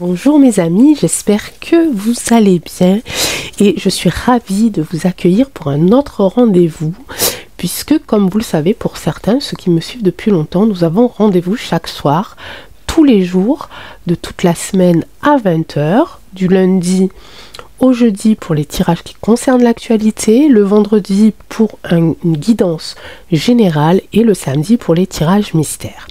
Bonjour mes amis, j'espère que vous allez bien et je suis ravie de vous accueillir pour un autre rendez-vous puisque comme vous le savez pour certains, ceux qui me suivent depuis longtemps, nous avons rendez-vous chaque soir, tous les jours de toute la semaine à 20 h, du lundi au jeudi pour les tirages qui concernent l'actualité, le vendredi pour une guidance générale et le samedi pour les tirages mystères.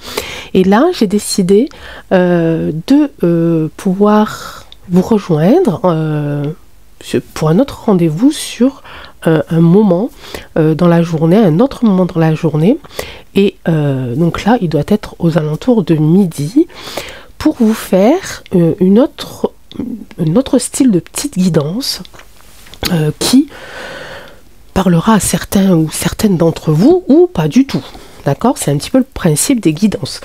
Et là, j'ai décidé de pouvoir vous rejoindre pour un autre rendez-vous sur un moment dans la journée, un autre moment dans la journée. Et donc là, il doit être aux alentours de midi pour vous faire un autre style de petite guidance qui parlera à certains ou certaines d'entre vous ou pas du tout. D'accord, c'est un petit peu le principe des guidances.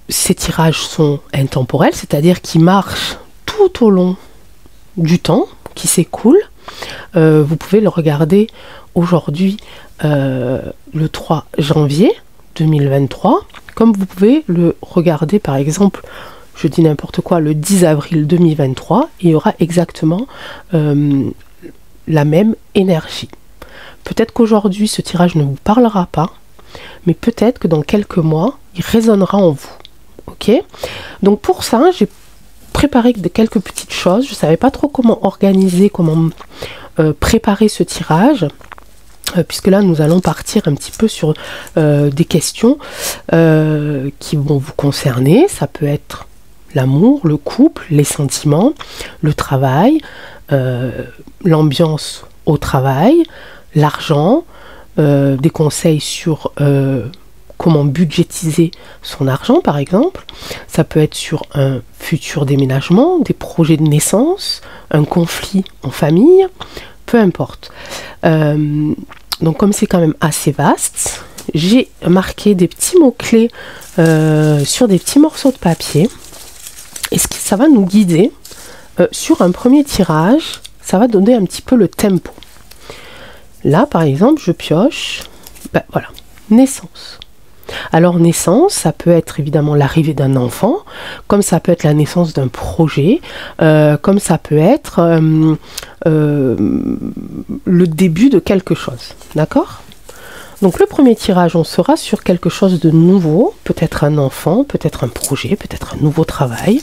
Ces tirages sont intemporels, c'est-à-dire qu'ils marchent tout au long du temps qui s'écoule. Vous pouvez le regarder aujourd'hui, le 3 janvier 2023, comme vous pouvez le regarder par exemple, je dis n'importe quoi, le 10 avril 2023, il y aura exactement la même énergie. Peut-être qu'aujourd'hui, ce tirage ne vous parlera pas, mais peut-être que dans quelques mois, il résonnera en vous. Ok? Donc pour ça, j'ai préparé quelques petites choses. Je ne savais pas trop comment organiser, comment préparer ce tirage, puisque là, nous allons partir un petit peu sur des questions qui vont vous concerner. Ça peut être l'amour, le couple, les sentiments, le travail, l'ambiance au travail, l'argent, des conseils sur comment budgétiser son argent par exemple. Ça peut être sur un futur déménagement, des projets de naissance, un conflit en famille, peu importe. Donc comme c'est quand même assez vaste, j'ai marqué des petits mots-clés sur des petits morceaux de papier et ça va nous guider sur un premier tirage. Ça va donner un petit peu le tempo. Là, par exemple, je pioche, ben voilà, naissance. Alors, naissance, ça peut être évidemment l'arrivée d'un enfant, comme ça peut être la naissance d'un projet, comme ça peut être le début de quelque chose. D'accord? Donc, le premier tirage, on sera sur quelque chose de nouveau, peut-être un enfant, peut-être un projet, peut-être un nouveau travail.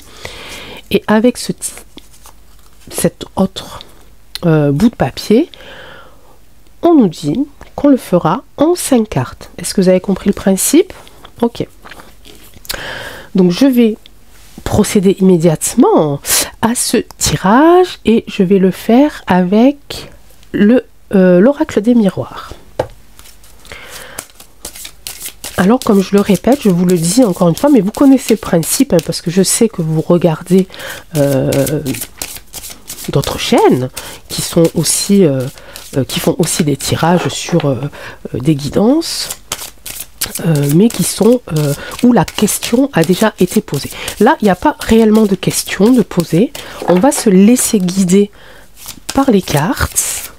Et avec cet autre bout de papier, on nous dit qu'on le fera en 5 cartes. Est-ce que vous avez compris le principe? Ok. Donc je vais procéder immédiatement à ce tirage et je vais le faire avec l'oracle des miroirs. Alors comme je le répète, je vous le dis encore une fois, mais vous connaissez le principe, hein, parce que je sais que vous regardez d'autres chaînes qui sont aussi qui font aussi des tirages sur des guidances, mais qui sont où la question a déjà été posée. Là, il n'y a pas réellement de question de poser. On va se laisser guider par les cartes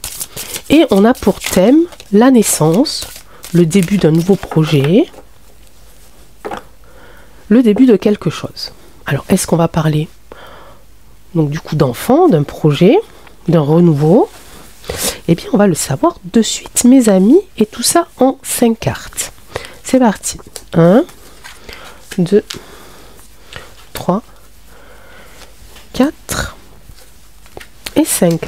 et on a pour thème la naissance, le début d'un nouveau projet, le début de quelque chose. Alors, est-ce qu'on va parler donc du coup d'enfant, d'un projet, d'un renouveau? Eh bien, on va le savoir de suite, mes amis, et tout ça en 5 cartes. C'est parti. 1, 2, 3, 4 et 5.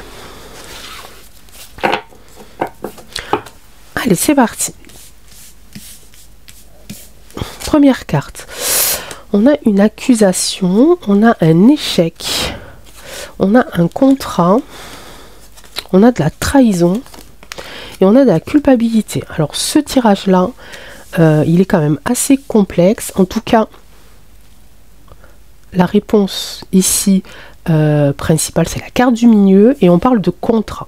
Allez, c'est parti. Première carte. On a une accusation, on a un échec, on a un contrat, on a de la trahison et on a de la culpabilité. Alors ce tirage-là, il est quand même assez complexe. En tout cas, la réponse ici principale, c'est la carte du milieu et on parle de contrat.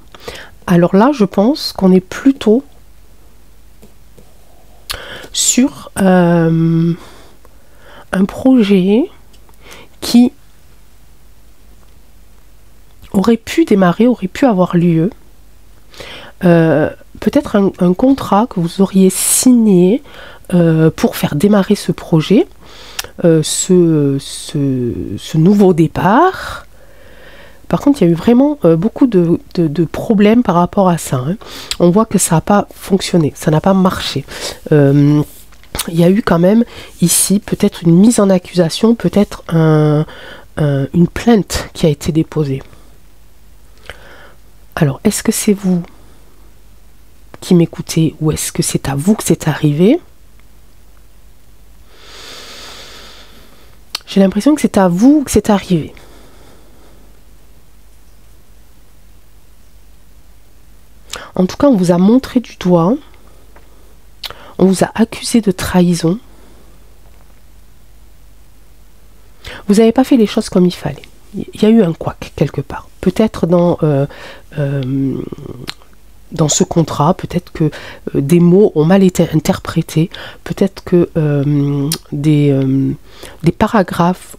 Alors là, je pense qu'on est plutôt sur un projet qui aurait pu démarrer, aurait pu avoir lieu. Peut-être un contrat que vous auriez signé pour faire démarrer ce projet. ce nouveau départ. Par contre, il y a eu vraiment beaucoup de problèmes par rapport à ça. Hein. On voit que ça n'a pas fonctionné, ça n'a pas marché. Il y a eu quand même ici peut-être une mise en accusation, peut-être une plainte qui a été déposée. Alors, est-ce que c'est vous qui m'écoutez ou est-ce que c'est à vous que c'est arrivé? J'ai l'impression que c'est à vous que c'est arrivé. En tout cas, on vous a montré du doigt, on vous a accusé de trahison. Vous n'avez pas fait les choses comme il fallait. Il y a eu un couac quelque part. Peut-être dans ce contrat, peut-être que des mots ont mal été interprétés, peut-être que des paragraphes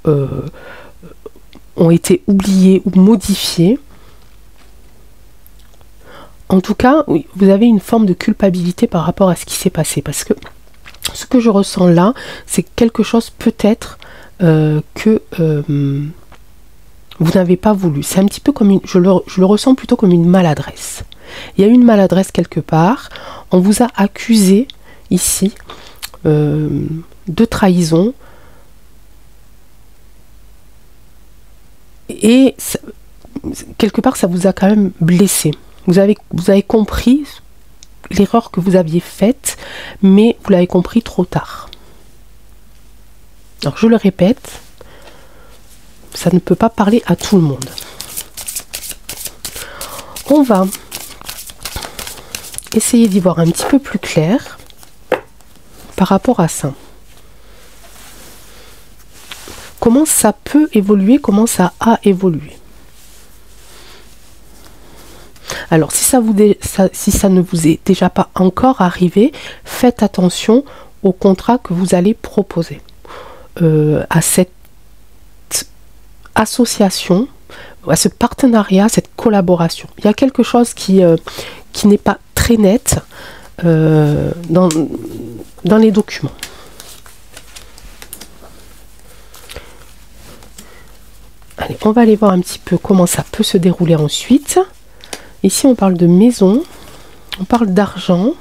ont été oubliés ou modifiés. En tout cas, oui, vous avez une forme de culpabilité par rapport à ce qui s'est passé. Parce que ce que je ressens là, c'est quelque chose peut-être que vous n'avez pas voulu. C'est un petit peu comme je le ressens plutôt comme une maladresse. Il y a eu une maladresse quelque part. On vous a accusé ici de trahison. Et ça, quelque part, ça vous a quand même blessé. Vous avez compris l'erreur que vous aviez faite, mais vous l'avez compris trop tard. Alors je le répète, ça ne peut pas parler à tout le monde. On va essayer d'y voir un petit peu plus clair par rapport à ça. Comment ça peut évoluer, comment ça a évolué. Alors, si ça ne vous est déjà pas encore arrivé, faites attention au contrat que vous allez proposer à cette association, à ce partenariat, à cette collaboration. Il y a quelque chose qui n'est pas très net dans les documents. Allez, on va aller voir un petit peu comment ça peut se dérouler ensuite. Ici, on parle de maison, on parle d'argent,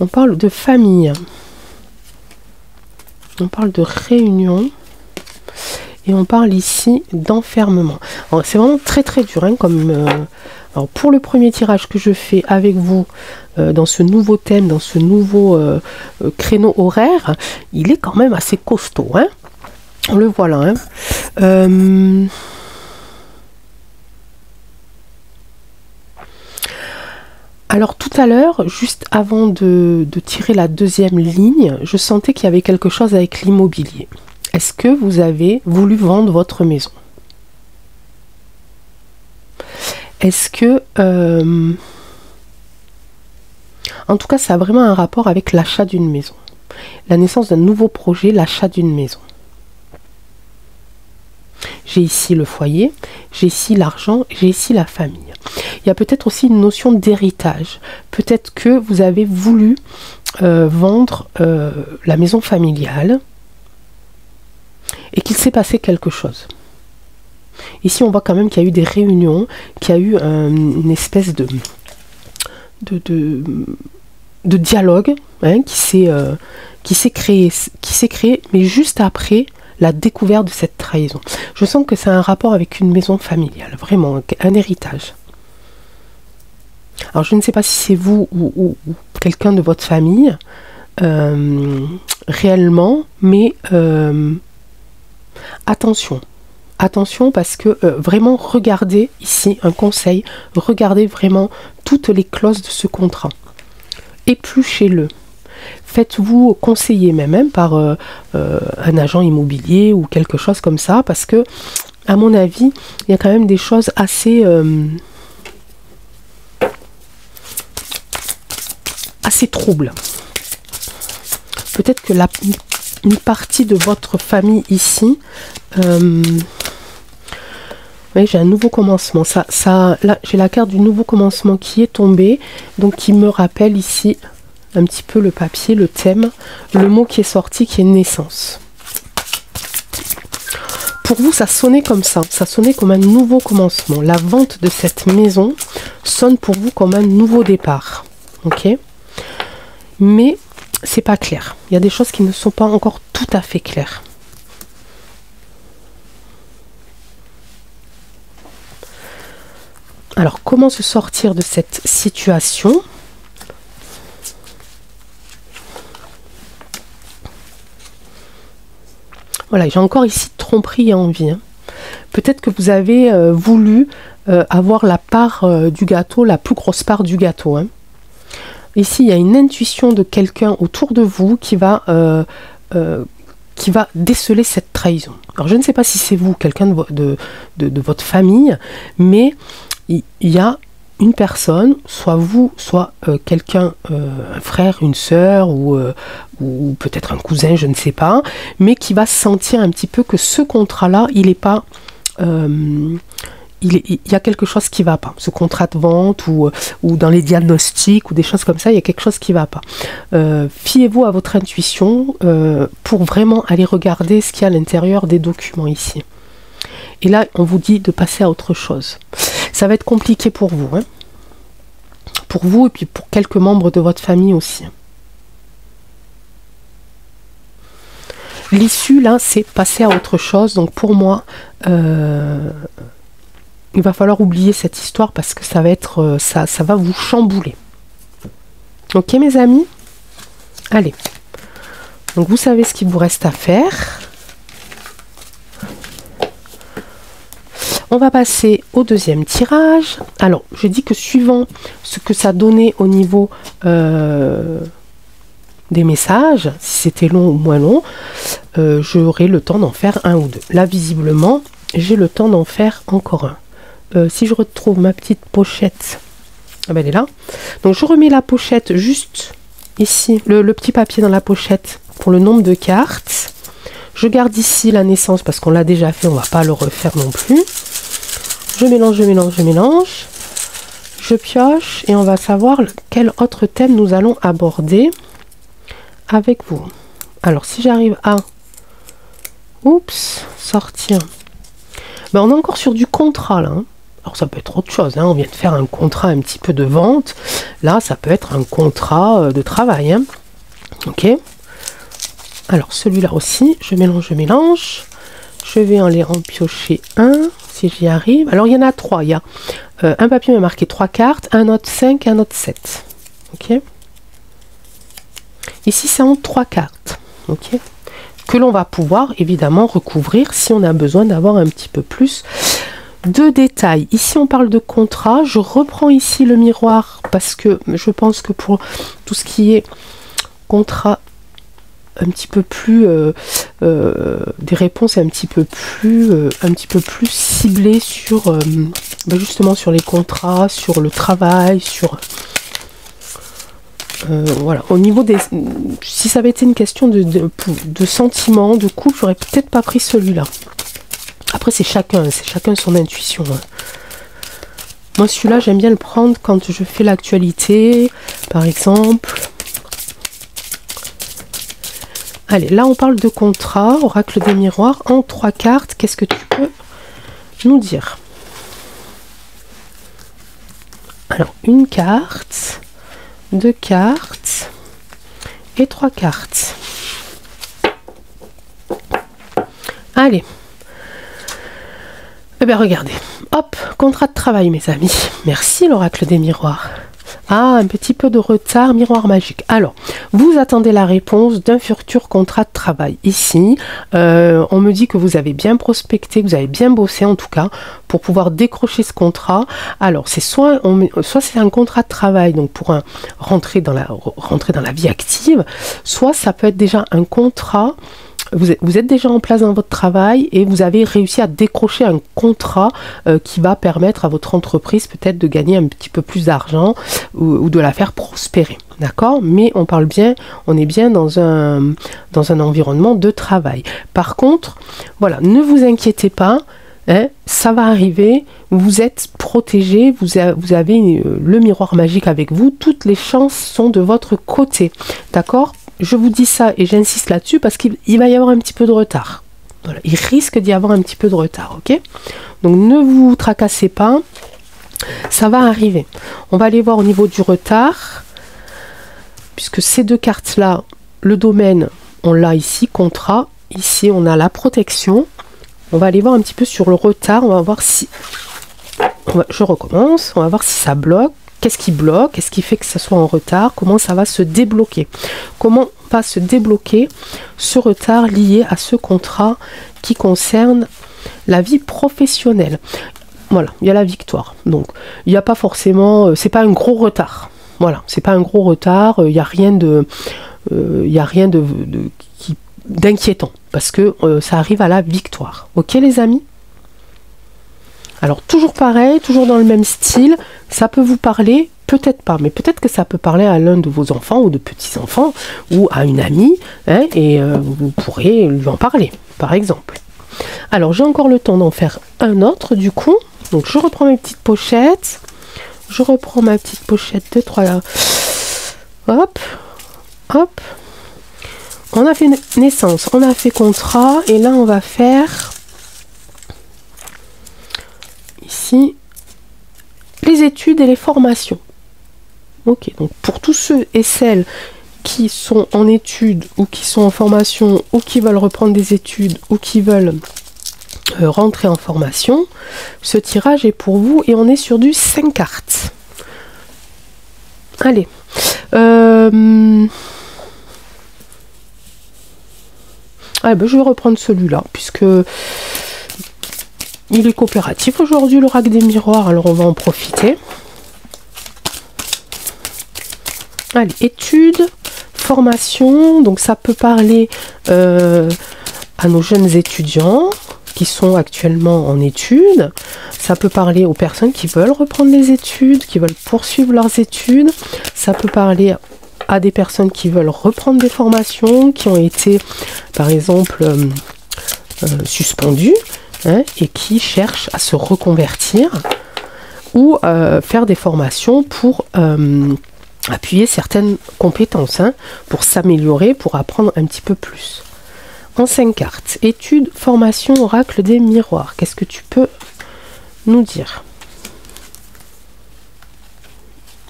on parle de famille, on parle de réunion et on parle ici d'enfermement. C'est vraiment très très dur hein, alors pour le premier tirage que je fais avec vous dans ce nouveau thème, dans ce nouveau créneau horaire, il est quand même assez costaud. Hein. On le voit là. Hein. Alors tout à l'heure, juste avant de tirer la deuxième ligne, je sentais qu'il y avait quelque chose avec l'immobilier. Est-ce que vous avez voulu vendre votre maison? Est-ce que... en tout cas, ça a vraiment un rapport avec l'achat d'une maison. La naissance d'un nouveau projet, l'achat d'une maison. J'ai ici le foyer, j'ai ici l'argent, j'ai ici la famille. Il y a peut-être aussi une notion d'héritage. Peut-être que vous avez voulu vendre la maison familiale et qu'il s'est passé quelque chose. Ici, on voit quand même qu'il y a eu des réunions, qu'il y a eu une espèce de dialogue hein, qui s'est créé, mais juste après la découverte de cette trahison. Je sens que c'est un rapport avec une maison familiale, vraiment, un héritage. Alors je ne sais pas si c'est vous ou quelqu'un de votre famille réellement, mais attention. Attention parce que vraiment regardez ici un conseil, regardez vraiment toutes les clauses de ce contrat. Épluchez-le. Faites-vous conseiller même par un agent immobilier ou quelque chose comme ça parce que à mon avis il y a quand même des choses assez troubles. Peut-être que une partie de votre famille ici oui, j'ai un nouveau commencement. Là, j'ai la carte du nouveau commencement qui est tombée, donc qui me rappelle ici un petit peu le papier, le thème, le mot qui est sorti, qui est naissance. pour vous, ça sonnait comme ça. Ça sonnait comme un nouveau commencement. La vente de cette maison sonne pour vous comme un nouveau départ. Ok? Mais c'est pas clair. Il y a des choses qui ne sont pas encore tout à fait claires. Alors, comment se sortir de cette situation? Voilà, j'ai encore ici tromperie et envie. Hein. Peut-être que vous avez voulu avoir la part du gâteau, la plus grosse part du gâteau. Hein. Ici, il y a une intuition de quelqu'un autour de vous qui va déceler cette trahison. Alors, je ne sais pas si c'est vous, quelqu'un de votre famille, mais il y a une personne, soit vous, soit quelqu'un, un frère, une sœur, ou peut-être un cousin, je ne sais pas, mais qui va sentir un petit peu que ce contrat-là, il n'est pas... il y a quelque chose qui ne va pas. Ce contrat de vente, ou dans les diagnostics, ou des choses comme ça, il y a quelque chose qui ne va pas. Fiez-vous à votre intuition pour vraiment aller regarder ce qu'il y a à l'intérieur des documents ici. Et là, on vous dit de passer à autre chose. Ça va être compliqué pour vous. Hein. Pour vous et puis pour quelques membres de votre famille aussi. L'issue, là, c'est passer à autre chose. Donc pour moi, il va falloir oublier cette histoire parce que ça va être, ça va vous chambouler. Ok, mes amis? Allez. Donc vous savez ce qu'il vous reste à faire. On va passer au deuxième tirage. Alors, je dis que suivant ce que ça donnait au niveau des messages, si c'était long ou moins long, j'aurai le temps d'en faire un ou deux. Là, visiblement, j'ai le temps d'en faire encore un. Si je retrouve ma petite pochette, ah ben elle est là. Donc, je remets la pochette juste ici, le petit papier dans la pochette pour le nombre de cartes. Je garde ici la naissance parce qu'on l'a déjà fait, on ne va pas le refaire non plus. Je mélange, je mélange, je mélange. Je pioche et on va savoir quel autre thème nous allons aborder avec vous. Alors, si j'arrive à... Oups, sortir. Ben, on est encore sur du contrat, là. Hein. Alors, ça peut être autre chose. Hein. On vient de faire un contrat un petit peu de vente. Là, ça peut être un contrat de travail. Hein. Ok. Alors, celui-là aussi, je mélange, je mélange. Je vais aller en piocher un, si j'y arrive. Alors, il y en a trois. Il y a un papier m'a marqué 3 cartes, un autre 5, un autre 7. Ok. Ici, c'est en 3 cartes. Ok. Que l'on va pouvoir, évidemment, recouvrir si on a besoin d'avoir un petit peu plus de détails. Ici, on parle de contrat. Je reprends ici le miroir parce que je pense que pour tout ce qui est contrat, un petit peu plus des réponses un petit peu plus ciblées sur justement sur les contrats, sur le travail, sur voilà, au niveau des, si ça avait été une question de sentiments, de couple, j'aurais peut-être pas pris celui-là. Après, c'est chacun son intuition. Hein. Moi, celui-là, j'aime bien le prendre quand je fais l'actualité, par exemple. Allez, là on parle de contrat, oracle des miroirs, en 3 cartes, qu'est-ce que tu peux nous dire? Alors, une carte, 2 cartes et 3 cartes. Allez. Eh bien, regardez. Hop, contrat de travail, mes amis. Merci, l'oracle des miroirs. Ah, un petit peu de retard, miroir magique. Alors, vous attendez la réponse d'un futur contrat de travail. Ici, on me dit que vous avez bien prospecté, que vous avez bien bossé en tout cas, pour pouvoir décrocher ce contrat. Alors, c'est soit c'est un contrat de travail, donc pour rentrer dans la vie active, soit ça peut être déjà un contrat. Vous êtes déjà en place dans votre travail et vous avez réussi à décrocher un contrat qui va permettre à votre entreprise peut-être de gagner un petit peu plus d'argent ou de la faire prospérer. D'accord? Mais on est bien dans un environnement de travail. Par contre, voilà, ne vous inquiétez pas, hein, ça va arriver, vous êtes protégé, vous avez le miroir magique avec vous, toutes les chances sont de votre côté. D'accord? Je vous dis ça et j'insiste là-dessus parce qu'il va y avoir un petit peu de retard. Voilà, il risque d'y avoir un petit peu de retard, ok? Donc ne vous tracassez pas, ça va arriver. On va aller voir au niveau du retard, puisque ces deux cartes-là, le domaine, on l'a ici, contrat, ici on a la protection. On va aller voir un petit peu sur le retard, on va voir si... Je recommence, on va voir si ça bloque. Qu'est-ce qui bloque? Qu'est-ce qui fait que ça soit en retard? Comment ça va se débloquer? Comment va se débloquer ce retard lié à ce contrat qui concerne la vie professionnelle? Voilà, il y a la victoire. Donc, il n'y a pas forcément... c'est pas un gros retard. Voilà, c'est pas un gros retard. Il n'y a rien de... d'inquiétant. Parce que ça arrive à la victoire. Ok, les amis? Alors, toujours pareil, toujours dans le même style. Ça peut vous parler, peut-être pas. Mais peut-être que ça peut parler à l'un de vos enfants ou de petits-enfants ou à une amie. Hein, et vous pourrez lui en parler, par exemple. Alors, j'ai encore le temps d'en faire un autre, du coup. Donc, je reprends mes petites pochettes. Je reprends ma petite pochette de 3. Hop, hop. On a fait naissance, on a fait contrat. Et là, on va faire... ici, les études et les formations. Ok, donc pour tous ceux et celles qui sont en études ou qui sont en formation ou qui veulent reprendre des études ou qui veulent rentrer en formation, ce tirage est pour vous et on est sur du 5 cartes. Allez. Ah ben, je vais reprendre celui-là puisque il est coopératif aujourd'hui, l'oracle des miroirs, alors on va en profiter. Allez, études, formation, donc ça peut parler à nos jeunes étudiants qui sont actuellement en études. Ça peut parler aux personnes qui veulent reprendre les études, qui veulent poursuivre leurs études. Ça peut parler à des personnes qui veulent reprendre des formations, qui ont été, par exemple, suspendues, hein, et qui cherchent à se reconvertir ou faire des formations pour appuyer certaines compétences, hein, pour s'améliorer, pour apprendre un petit peu plus. En 5 cartes, études, formation, oracle des miroirs. Qu'est-ce que tu peux nous dire?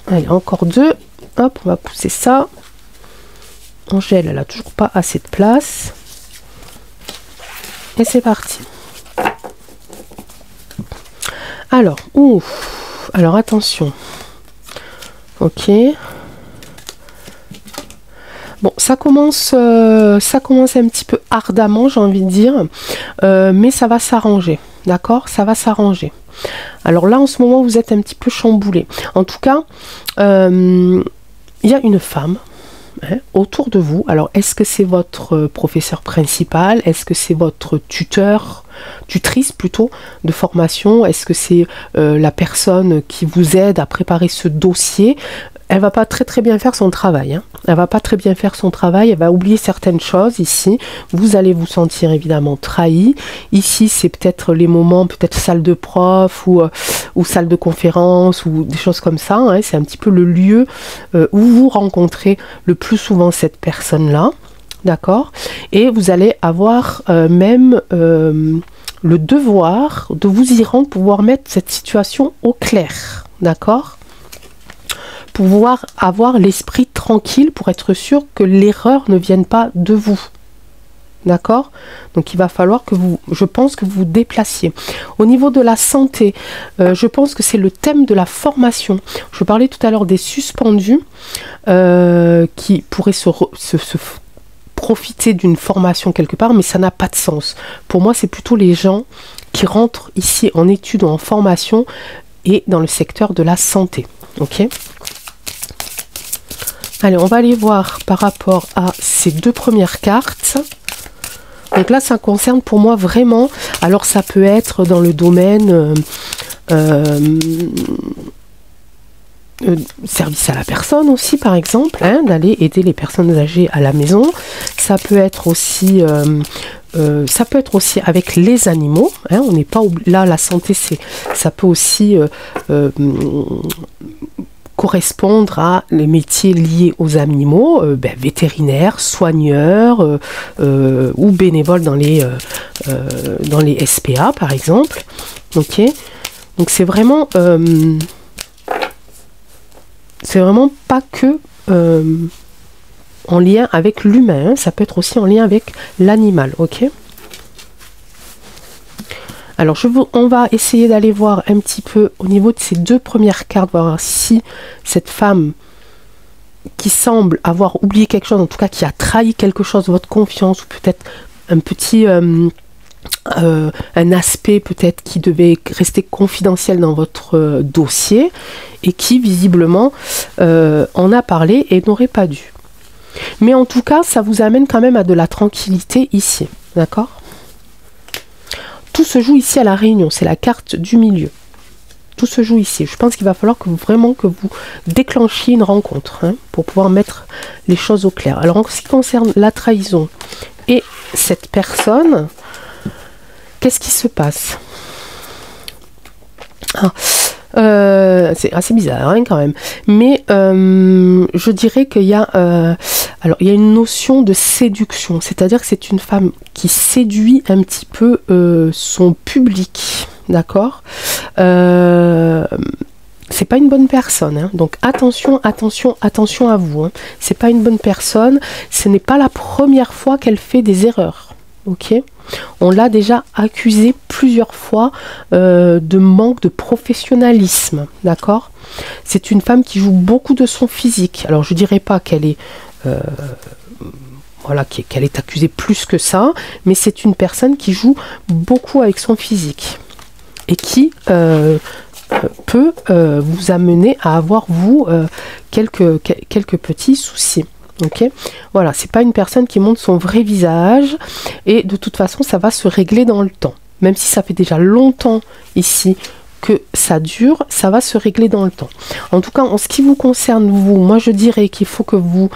Allez, encore 2. Hop, on va pousser ça. Angèle, elle a toujours pas assez de place. Et c'est parti. Alors, ouf. Alors, attention. Ok. Bon, ça commence un petit peu ardemment, j'ai envie de dire, mais ça va s'arranger, d'accord? Ça va s'arranger. Alors là, en ce moment, vous êtes un petit peu chamboulé. En tout cas, il y a une femme, hein, autour de vous. Alors, est-ce que c'est votre professeur principal? Est-ce que c'est votre tutrice plutôt, de formation? Est-ce que c'est la personne qui vous aide à préparer ce dossier? Elle va pas très bien faire son travail, hein. Elle va pas très bien faire son travail, elle va oublier certaines choses ici. Vous allez vous sentir évidemment trahi. Ici, c'est peut-être les moments, peut-être salle de prof ou salle de conférence ou des choses comme ça, hein. C'est un petit peu le lieu où vous rencontrez le plus souvent cette personne-là, d'accord? Et vous allez avoir même le devoir de vous y rendre, pouvoir mettre cette situation au clair, d'accord? Pouvoir avoir l'esprit tranquille pour être sûr que l'erreur ne vienne pas de vous. D'accord? Donc il va falloir que je pense que vous vous déplaciez. Au niveau de la santé, je pense que c'est le thème de la formation. Je parlais tout à l'heure des suspendus qui pourraient se profiter d'une formation quelque part, mais ça n'a pas de sens. Pour moi, c'est plutôt les gens qui rentrent ici en études ou en formation et dans le secteur de la santé. Ok? Allez, on va aller voir par rapport à ces 2 premières cartes. Donc là, ça concerne pour moi vraiment, alors ça peut être dans le domaine service à la personne aussi, par exemple, hein, d'aller aider les personnes âgées à la maison. Ça peut être aussi avec les animaux, hein, on n'est pas là, la santé, ça peut aussi correspondre à les métiers liés aux animaux, vétérinaires, soigneurs ou bénévoles dans les SPA par exemple. Ok, donc c'est vraiment pas que en lien avec l'humain, hein, ça peut être aussi en lien avec l'animal. Ok. Alors, on va essayer d'aller voir un petit peu au niveau de ces deux premières cartes, voir si cette femme qui semble avoir oublié quelque chose, en tout cas qui a trahi quelque chose, votre confiance, ou peut-être un petit un aspect peut-être qui devait rester confidentiel dans votre dossier, et qui visiblement en a parlé et n'aurait pas dû. Mais en tout cas, ça vous amène quand même à de la tranquillité ici, d'accord ? Tout se joue ici à la réunion, c'est la carte du milieu. Tout se joue ici. Je pense qu'il va falloir que vous déclenchiez une rencontre, hein, pour pouvoir mettre les choses au clair. Alors en ce qui concerne la trahison et cette personne, qu'est-ce qui se passe ? C'est assez bizarre, hein, quand même. Mais je dirais qu'il y a il y a une notion de séduction, c'est-à-dire que c'est une femme qui séduit un petit peu son public, d'accord ? C'est pas une bonne personne, hein. Donc attention à vous, hein. C'est pas une bonne personne, ce n'est pas la première fois qu'elle fait des erreurs, ok ? On l'a déjà accusée plusieurs fois de manque de professionnalisme, d'accord ? C'est une femme qui joue beaucoup de son physique. Alors je dirais pas qu'elle est qu'elle est accusée plus que ça, mais c'est une personne qui joue beaucoup avec son physique et qui peut vous amener à avoir quelques petits soucis. Ok, voilà, c'est pas une personne qui montre son vrai visage, et de toute façon ça va se régler dans le temps, même si ça fait déjà longtemps ici que ça dure, ça va se régler dans le temps. En tout cas, en ce qui vous concerne, moi je dirais qu'il faut que vous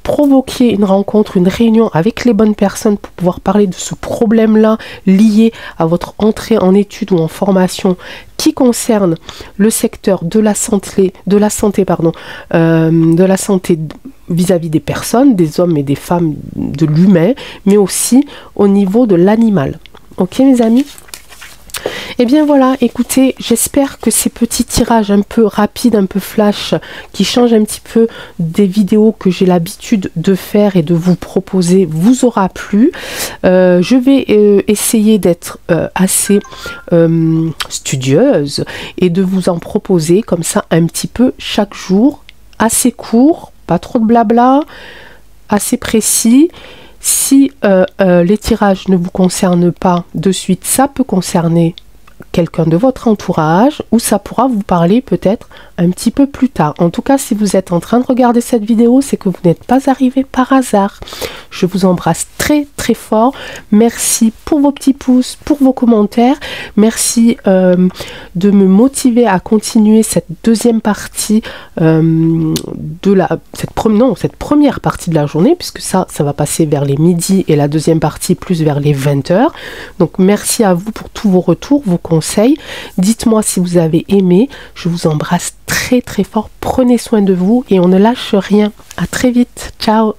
provoquiez une rencontre, une réunion avec les bonnes personnes pour pouvoir parler de ce problème-là lié à votre entrée en études ou en formation qui concerne le secteur de la santé vis-à-vis des personnes, des hommes et des femmes, de l'humain, mais aussi au niveau de l'animal. Ok mes amis ? Et bien voilà, écoutez, j'espère que ces petits tirages un peu rapides, un peu flash, qui changent un petit peu des vidéos que j'ai l'habitude de faire et de vous proposer, vous aura plu. Je vais essayer d'être assez studieuse et de vous en proposer comme ça un petit peu chaque jour, assez court, pas trop de blabla, assez précis. Si les tirages ne vous concernent pas de suite, ça peut concerner quelqu'un de votre entourage, ou ça pourra vous parler peut-être un petit peu plus tard. En tout cas, si vous êtes en train de regarder cette vidéo, c'est que vous n'êtes pas arrivé par hasard. Je vous embrasse très très fort. Merci pour vos petits pouces, pour vos commentaires. Merci de me motiver à continuer cette deuxième partie cette première partie de la journée, puisque ça va passer vers les midis et la deuxième partie plus vers les 20h. Donc merci à vous pour tous vos retours, vos conseils. Dites-moi si vous avez aimé. Je vous embrasse très très fort. Prenez soin de vous et on ne lâche rien. À très vite. Ciao.